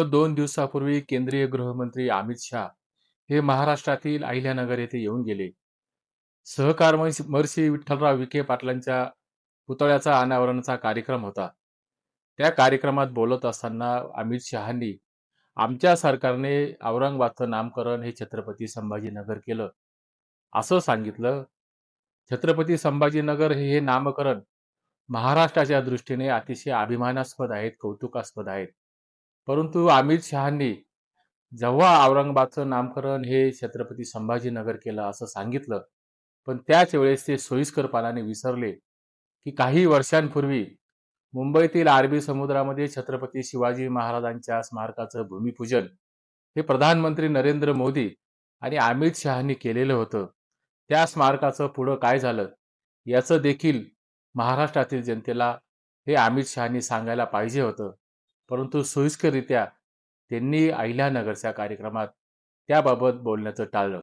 2 दिवसापूर्वी केंद्रीय गृहमंत्री अमित शाह हे महाराष्ट्रातील अहिल्यानगर येथे येऊन गेले. सहकारमर्शी विठ्ठलराव विखे पाटलांच्या पुतळ्याचा अनावरणाचा कार्यक्रम होता. त्या कार्यक्रमात बोलत असताना अमित शहांनी आमच्या सरकारने औरंगाबादचं नामकरण हे छत्रपती संभाजीनगर केलं, असं सांगितलं. छत्रपती संभाजीनगर हे नामकरण महाराष्ट्राच्या दृष्टीने अतिशय अभिमानास्पद आहेत, कौतुकास्पद आहेत. परंतु अमित शहांनी जेव्हा औरंगाबादचं नामकरण हे छत्रपती संभाजीनगर केलं असं सांगितलं, पण त्याच वेळेस ते सोयीस्करपणाने विसरले की काही वर्षांपूर्वी मुंबईतील अरबी समुद्रामध्ये छत्रपती शिवाजी महाराजांच्या स्मारकाचं भूमिपूजन हे प्रधानमंत्री नरेंद्र मोदी आणि अमित शहांनी केलेलं होतं. त्या स्मारकाचं पुढं काय झालं याचं देखील महाराष्ट्रातील जनतेला हे अमित शहांनी सांगायला पाहिजे होतं. परंतु सोयीस्कररित्या त्यांनी अहिल्यानगरच्या कार्यक्रमात त्याबाबत बोलण्याचं टाळलं.